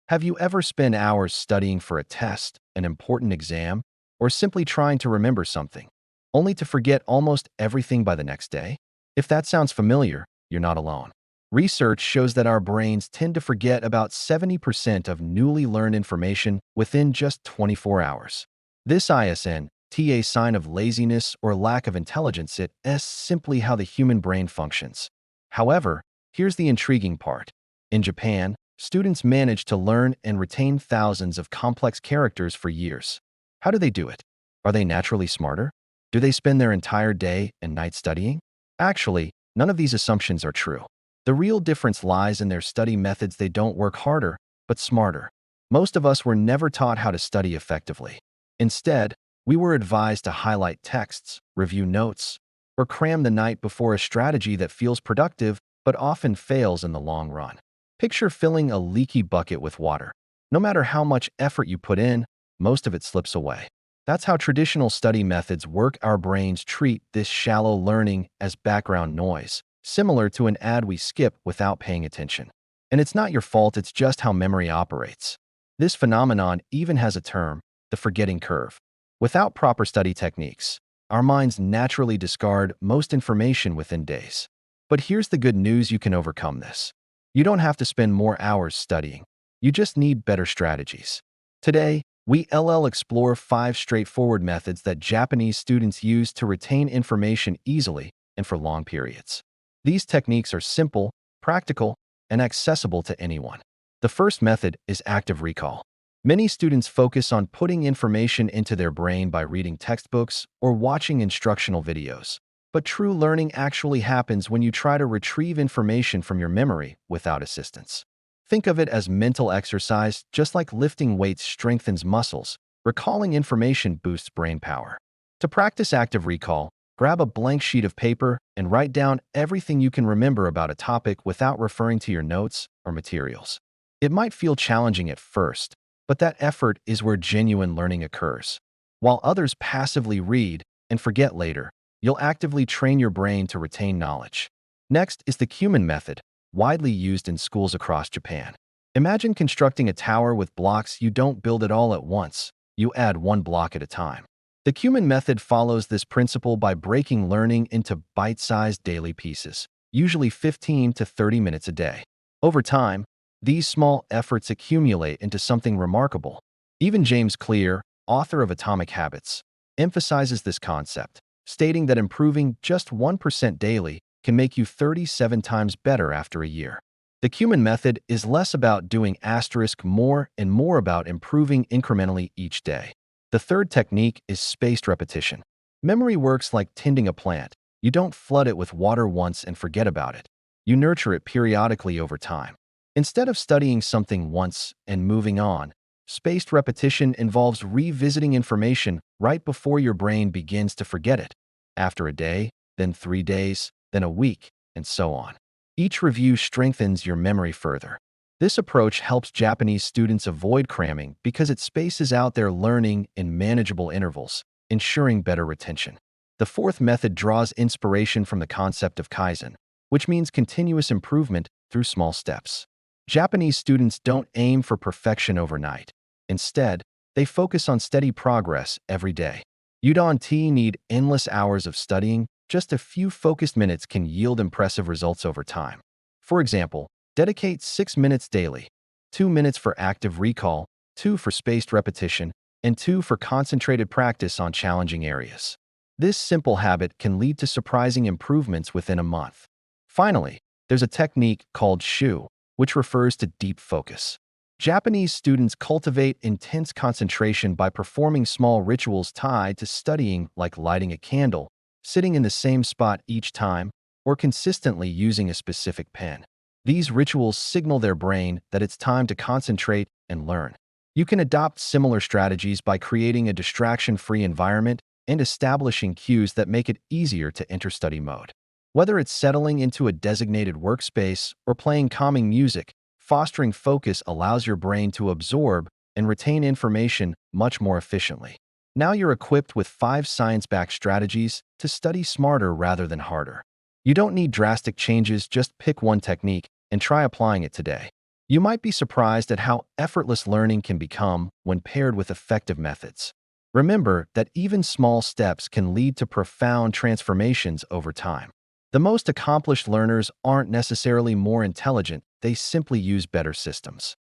Have you ever spent hours studying for a test, an important exam, or simply trying to remember something, only to forget almost everything by the next day? If that sounds familiar, you're not alone. Research shows that our brains tend to forget about 70% of newly learned information within just 24 hours. This isn't a sign of laziness or lack of intelligence, it is simply how the human brain functions. However, here's the intriguing part. In Japan, students manage to learn and retain thousands of complex characters for years. How do they do it? Are they naturally smarter? Do they spend their entire day and night studying? Actually, none of these assumptions are true. The real difference lies in their study methods. They don't work harder, but smarter. Most of us were never taught how to study effectively. Instead, we were advised to highlight texts, review notes, or cram the night before, a strategy that feels productive but often fails in the long run. Picture filling a leaky bucket with water. No matter how much effort you put in, most of it slips away. That's how traditional study methods work. Our brains treat this shallow learning as background noise, similar to an ad we skip without paying attention. And it's not your fault, it's just how memory operates. This phenomenon even has a term, the forgetting curve. Without proper study techniques, our minds naturally discard most information within days. But here's the good news: you can overcome this. You don't have to spend more hours studying. You just need better strategies. Today, we'll explore 5 straightforward methods that Japanese students use to retain information easily and for long periods. These techniques are simple, practical, and accessible to anyone. The first method is active recall. Many students focus on putting information into their brain by reading textbooks or watching instructional videos. But true learning actually happens when you try to retrieve information from your memory without assistance. Think of it as mental exercise. Just like lifting weights strengthens muscles, recalling information boosts brain power. To practice active recall, grab a blank sheet of paper and write down everything you can remember about a topic without referring to your notes or materials. It might feel challenging at first, but that effort is where genuine learning occurs. While others passively read and forget later, you'll actively train your brain to retain knowledge. Next is the Kumin method, widely used in schools across Japan. Imagine constructing a tower with blocks. You don't build it all at once. You add one block at a time. The Kumin method follows this principle by breaking learning into bite-sized daily pieces, usually 15 to 30 minutes a day. Over time, these small efforts accumulate into something remarkable. Even James Clear, author of Atomic Habits, emphasizes this concept, stating that improving just 1% daily can make you 37 times better after a year. The Kumin method is less about doing more and more about improving incrementally each day. The third technique is spaced repetition. Memory works like tending a plant. You don't flood it with water once and forget about it. You nurture it periodically over time. Instead of studying something once and moving on, spaced repetition involves revisiting information right before your brain begins to forget it. After a day, then 3 days, then a week, and so on. Each review strengthens your memory further. This approach helps Japanese students avoid cramming because it spaces out their learning in manageable intervals, ensuring better retention. The fourth method draws inspiration from the concept of Kaizen, which means continuous improvement through small steps. Japanese students don't aim for perfection overnight. Instead, they focus on steady progress every day. You don't need endless hours of studying. Just a few focused minutes can yield impressive results over time. For example, dedicate 6 minutes daily, 2 minutes for active recall, 2 for spaced repetition, and 2 for concentrated practice on challenging areas. This simple habit can lead to surprising improvements within a month. Finally, there's a technique called shu, which refers to deep focus. Japanese students cultivate intense concentration by performing small rituals tied to studying, like lighting a candle, sitting in the same spot each time, or consistently using a specific pen. These rituals signal their brain that it's time to concentrate and learn. You can adopt similar strategies by creating a distraction-free environment and establishing cues that make it easier to enter study mode. Whether it's settling into a designated workspace or playing calming music, fostering focus allows your brain to absorb and retain information much more efficiently. Now you're equipped with 5 science-backed strategies to study smarter rather than harder. You don't need drastic changes, just pick one technique and try applying it today. You might be surprised at how effortless learning can become when paired with effective methods. Remember that even small steps can lead to profound transformations over time. The most accomplished learners aren't necessarily more intelligent, they simply use better systems.